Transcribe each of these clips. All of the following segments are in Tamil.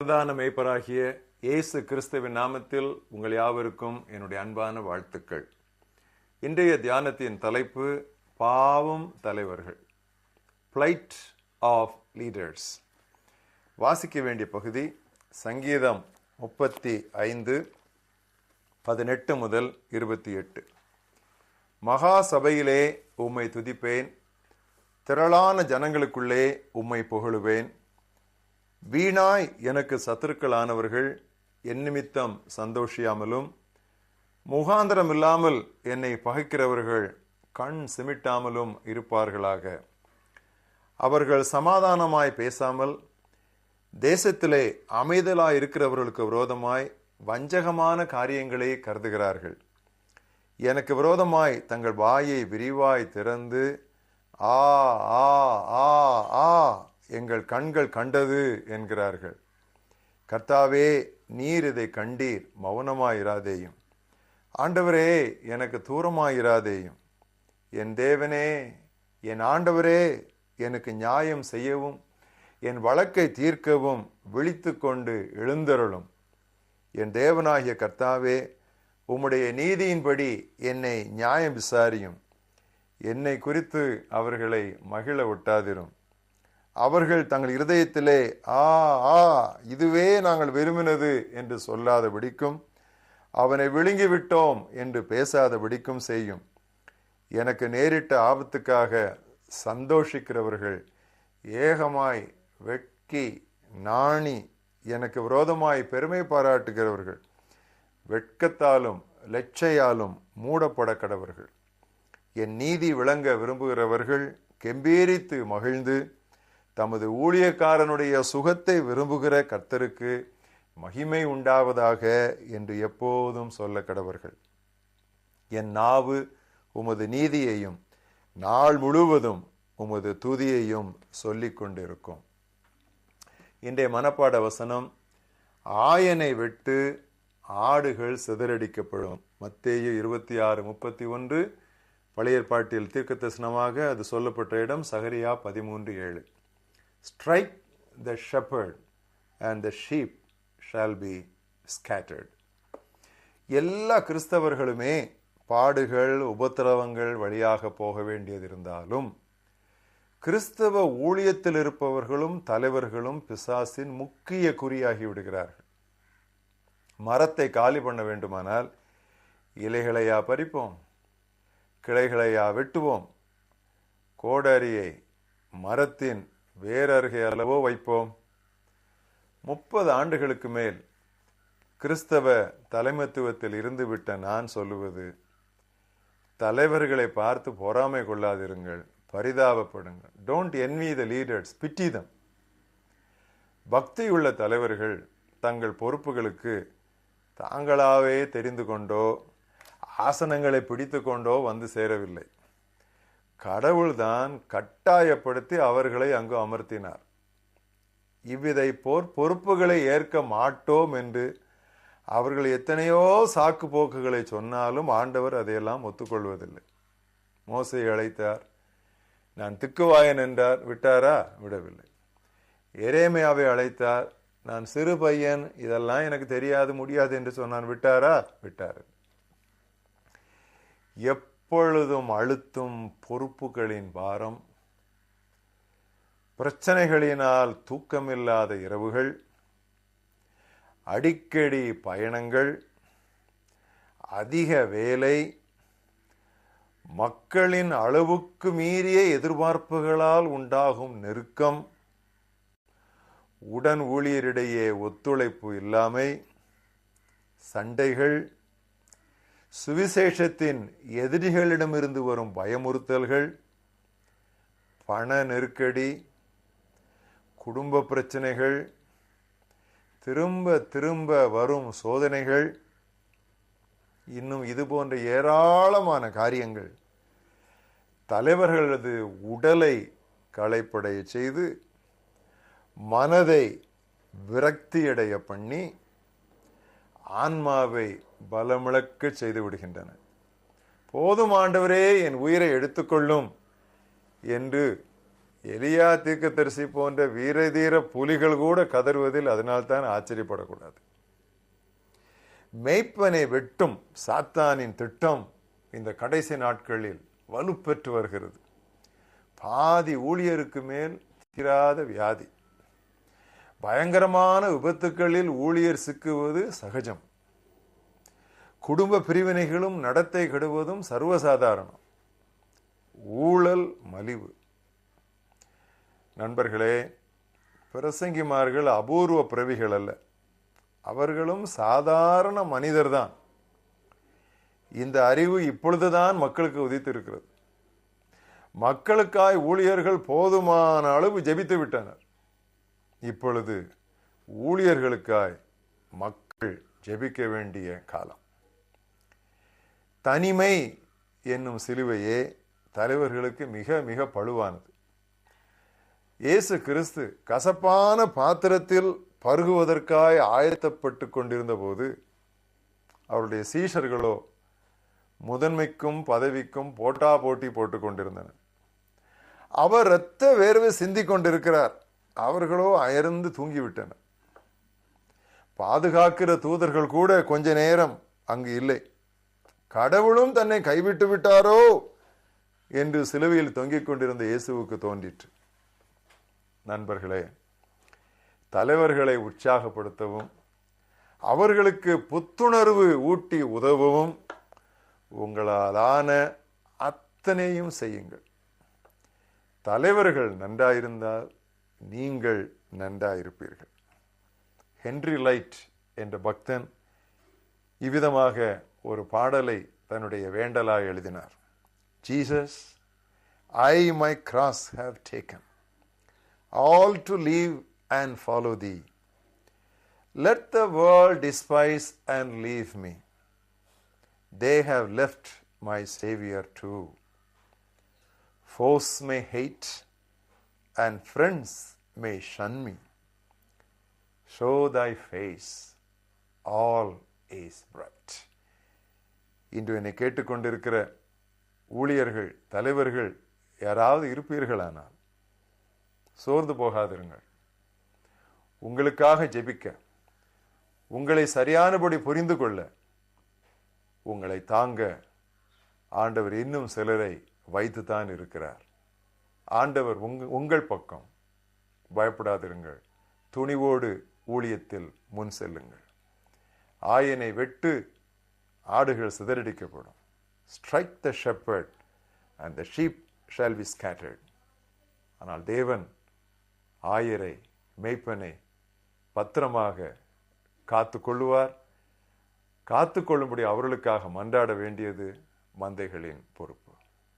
பிரதான மேய்ப்பராகிய இயேசு கிறிஸ்துவின் நாமத்தில் உங்கள் யாவருக்கும் என்னுடைய அன்பான வாழ்த்துக்கள். இன்றைய தியானத்தின் தலைப்பு பாவம் தலைவர்கள், ப்ளைட் ஆஃப் லீடர்ஸ். வாசிக்க வேண்டிய பகுதி சங்கீதம் 35:18 முதல் 28. மகா சபையிலே உம்மை துதிப்பேன், திரளான ஜனங்களுக்குள்ளே உம்மை புகழுவேன். வீணாய் எனக்கு சத்துருக்களானவர்கள் என் நிமித்தம் சந்தோஷியாமலும், முகாந்திரம் இல்லாமல் என்னை பகைக்கிறவர்கள் கண் சிமிட்டாமலும் இருப்பார்களாக. அவர்கள் சமாதானமாய் பேசாமல் தேசத்திலே அமைதலாய் இருக்கிறவர்களுக்கு விரோதமாய் வஞ்சகமான காரியங்களை கருதுகிறார்கள். எனக்கு விரோதமாய் தங்கள் வாயை விரிவாய் திறந்து ஆ ஆ ஆ ஆ எங்கள் கண்கள் கண்டது என்கிறார்கள். கர்த்தாவே, நீர் இதை கண்டீர், மௌனமாயிராதேயும். ஆண்டவரே, எனக்கு தூரமாயிராதேயும். என் தேவனே, என் ஆண்டவரே, எனக்கு நியாயம் செய்யவும் என் வழக்கை தீர்க்கவும் விழித்து கொண்டு எழுந்தருளும். என் தேவனாகிய கர்த்தாவே, உம்முடைய நீதியின்படி என்னை நியாயம் விசாரியும். என்னை குறித்து அவர்களை மகிழ விட்டாதிரும். அவர்கள் தங்கள் இருதயத்திலே ஆ ஆ இதுவே நாங்கள் விரும்பினது என்று சொல்லாதபடிக்கும், அவனை விழுங்கிவிட்டோம் என்று பேசாதபடிக்கும் செய்யும். எனக்கு நேரிட்ட ஆபத்துக்காக சந்தோஷிக்கிறவர்கள் ஏகமாய் வெட்கி நாணி எனக்கு விரோதமாய் பெருமை பாராட்டுகிறவர்கள் வெட்கத்தாலும் லட்சையாலும் மூடப்பட கடவர்கள். என் நீதி விளங்க விரும்புகிறவர்கள் கெம்பீரித்து மகிழ்ந்து தமது ஊழியக்காரனுடைய சுகத்தை விரும்புகிற கர்த்தருக்கு மகிமை உண்டாவதாக என்று எப்போதும் சொல்ல கடவர்கள். என் நாவு உமது நீதியையும் நாள் முழுவதும் உமது துதியையும் சொல்லிக் கொண்டிருக்கும். இன்றைய மனப்பாட வசனம், ஆயனை விட்டு ஆடுகள் சிதறடிக்கப்படும். மத்தேயு 26:31. பழைய ஏற்பாட்டில் தீர்க்கதரிசனமாக அது சொல்லப்பட்ட இடம் சகரியா 13:7. Strike the shepherd and the sheep shall be scattered. எல்லா கிறிஸ்தவர்களுமே பாடுகள் உபத்திரவங்கள் வழியாக போக வேண்டியது இருந்தாலும், கிறிஸ்தவ ஊழியத்தில் இருப்பவர்களும் தலைவர்களும் பிசாசின் முக்கிய குறியாகி விடுகிறார்கள். மரத்தை காலி பண்ண வேண்டுமானால் இலைகளையா பறிப்போம், கிளைகளையா வெட்டுவோம், கோடரியை மரத்தின் வேறருகே அளவோ வைப்போம். 30 ஆண்டுகளுக்கு மேல் கிறிஸ்தவ தலைமைத்துவத்தில் இருந்துவிட்ட நான் சொல்லுவது, தலைவர்களை பார்த்து பொறாமை கொள்ளாதிருங்கள், பரிதாபப்படுங்கள். Don't envy the leaders, pity them. பக்தியுள்ள தலைவர்கள் தங்கள் பொறுப்புகளுக்கு தாங்களாவே தெரிந்து கொண்டோ ஆசனங்களை பிடித்து கொண்டோ வந்து சேரவில்லை. கடவுள்தான் கட்டாயப்படுத்தி அவர்களை அங்கு அமர்த்தினார். இவ்விதை பொறுப்புகளை ஏற்க மாட்டோம் என்று அவர்கள் எத்தனையோ சாக்கு போக்குகளை சொன்னாலும் ஆண்டவர் அதையெல்லாம் ஒத்துக்கொள்வதில்லை. மோசே அழைத்தார், நான் திக்குவாயன் என்றார், விட்டாரா? விடவில்லை. எரேமியாவை அழைத்தார், நான் சிறு பையன், இதெல்லாம் எனக்கு தெரியாது முடியாது என்று சொன்னான், விட்டாரா? விட்டார். எப்பொழுதும் அழுத்தும் பொறுப்புகளின் பாரம், பிரச்சனைகளினால் தூக்கமில்லாத இரவுகள், அடிக்கடி பயணங்கள், அதிக வேலை, மக்களின் அளவுக்கு மீறிய எதிர்பார்ப்புகளால் உண்டாகும் நெருக்கம், உடன் ஊழியரிடையே ஒத்துழைப்பு இல்லாமை, சண்டைகள், சுவிசேஷத்தின் எதிரிகளிடமிருந்து வரும் பயமுறுத்தல்கள், பண நெருக்கடி, குடும்ப பிரச்சனைகள், திரும்ப திரும்ப வரும் சோதனைகள், இன்னும் இது போன்ற ஏராளமான காரியங்கள் தலைவர்களது உடலை களைப்படைய செய்து மனதை விரக்தியடைய பண்ணி ஆன்மாவை பலமிழக்க செய்து விடுகின்றன. போதும் ஆண்டவரே, என் உயிரை எடுத்துக்கொள்ளும் என்று எலியா தீர்க்கதரிசி போன்ற வீரதீர புலிகள் கூட கதறுவதில் அதனால்தான் ஆச்சரியப்படக்கூடாது. மேய்ப்பனை வெட்டும் சாத்தானின் திட்டம் இந்த கடைசி நாட்களில் வலுப்பெற்று வருகிறது. பாதி ஊழியருக்கு மேல் தீராத வியாதி, பயங்கரமான விபத்துக்களில் ஊழியர் சிக்குவது சகஜம், குடும்ப பிரிவினைகளும் நடத்தை கெடுவதும் சர்வசாதாரணம், ஊழல் மலிவு. நண்பர்களே, பிரசங்கிமார்கள் அபூர்வ பிறவிகள் அல்ல, அவர்களும் சாதாரண மனிதர்தான். இந்த அறிவு இப்பொழுதுதான் மக்களுக்கு உதித்திருக்கிறது. மக்களுக்காய் ஊழியர்கள் போதுமான அளவு ஜெபித்து விட்டனர். இப்பொழுது ஊழியர்களுக்காய் மக்கள் ஜெபிக்க வேண்டிய காலம். தனிமை என்னும் சிலுவையே தலைவர்களுக்கு மிக மிக பழுவானது. இயேசு கிறிஸ்து கசப்பான பாத்திரத்தில் பருகுவதற்காய் ஆயத்தப்பட்டு கொண்டிருந்த போது அவருடைய சீஷர்களோ முதன்மைக்கும் பதவிக்கும் போட்டா போட்டி போட்டுக் கொண்டிருந்தனர். அவர் இரத்த வேர்வை சிந்திக் கொண்டிருக்கிறார், அவர்களோ அயர்ந்து தூங்கிவிட்டனர். பாதுகாக்கிற தூதர்கள் கூட கொஞ்ச நேரம் அங்கு இல்லை. கடவுளும் தன்னை கைவிட்டு விட்டாரோ என்று சிலுவையில் தொங்கிக் கொண்டிருந்த இயேசுவுக்கு தோன்றிற்று. நண்பர்களே, தலைவர்களை உற்சாகப்படுத்தவும் அவர்களுக்கு புத்துணர்வு ஊட்டி உதவவும் உங்களாலான அத்தனையும் செய்யுங்கள். தலைவர்கள் நன்றாயிருந்தால் நீங்கள் நன்றாயிருப்பீர்கள். ஹென்றி லைட் என்ற பக்தன் இவ்விதமாக ஒரு பாடலை தன்னுடைய வேண்டலாய் எழுதினார். Jesus, I my cross have taken, all to leave and follow thee. Let the world despise and leave me. They have left my Savior too. Foes may hate and friends may shun me. Show thy face, all is bright. இன்று என்னை கேட்டுக்கொண்டிருக்கிற ஊழியர்கள், தலைவர்கள் யாராவது இருப்பீர்களானால் சோர்ந்து போகாதிருங்கள். உங்களுக்காக ஜெபிக்க, உங்களை சரியானபடி புரிந்து கொள்ள, உங்களை தாங்க ஆண்டவர் இன்னும் சிலரை வைத்துத்தான் இருக்கிறார். ஆண்டவர் உங்கள் பக்கம். பயப்படாதிருங்கள். துணிவோடு ஊழியத்தில் முன் செல்லுங்கள். ஆயனை வெட்டு, ஆடுகள் சிதறடிக்கப்படும். Strike the shepherd and the sheep shall be scattered. ஆனால் தேவன் ஆயரை, மேய்ப்பனை பத்திரமாக காத்து கொள்ளுவார். காத்து கொள்ளும்படி அவர்களுக்காக மன்றாட வேண்டியது மந்தைகளின் பொறுப்பு.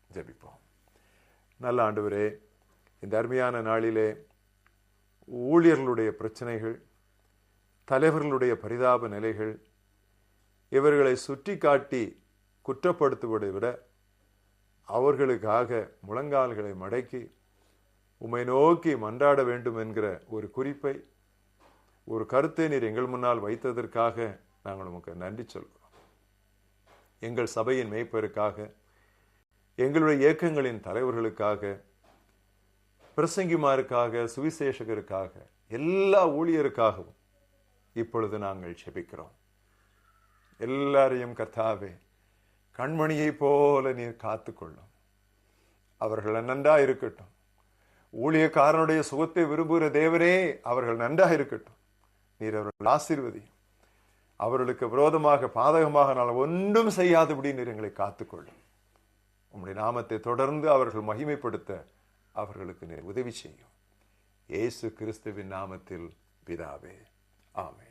ஜெபிப்போம். நல்ல ஆண்டவரே, இந்த அருமையான நாளிலே ஊழியர்களுடைய பிரச்சனைகள், தலைவர்களுடைய பரிதாப நிலைகள், இவர்களை சுட்டி காட்டி குற்றப்படுத்துவதை விட அவர்களுக்காக முழங்கால்களை மடக்கி உம்மை நோக்கி மன்றாட வேண்டும் என்கிற ஒரு குறிப்பை, ஒரு கருத்தை நீர் எங்கள் முன்னால் வைத்ததற்காக நாங்கள் உமக்கு நன்றி சொல்கிறோம். எங்கள் சபையின் மேய்ப்பருக்காக, எங்களுடைய இயக்கங்களின் தலைவர்களுக்காக, பிரசங்கிமாருக்காக, சுவிசேஷகருக்காக, எல்லா ஊழியருக்காகவும் இப்பொழுது நாங்கள் ஜெபிக்கிறோம். எல்லாரையும் கர்த்தாவே கண்மணியை போல நீர் காத்துக்கொள்ளும். அவர்கள் நன்றா இருக்கட்டும். ஊழியக்காரனுடைய சுகத்தை விரும்புகிற தேவரே, அவர்கள் நன்றா இருக்கட்டும். நீர் அவர்கள் ஆசீர்வதியும். அவர்களுக்கு விரோதமாக பாதகமாக நான் ஒன்றும் செய்யாதபடி நீர் எங்களை காத்துக்கொள்ளும். உம்முடைய நாமத்தை தொடர்ந்து அவர்கள் மகிமைப்படுத்த அவர்களுக்கு நீர் உதவி செய்யும். இயேசு கிறிஸ்துவின் நாமத்தில் பிதாவே, ஆமென்.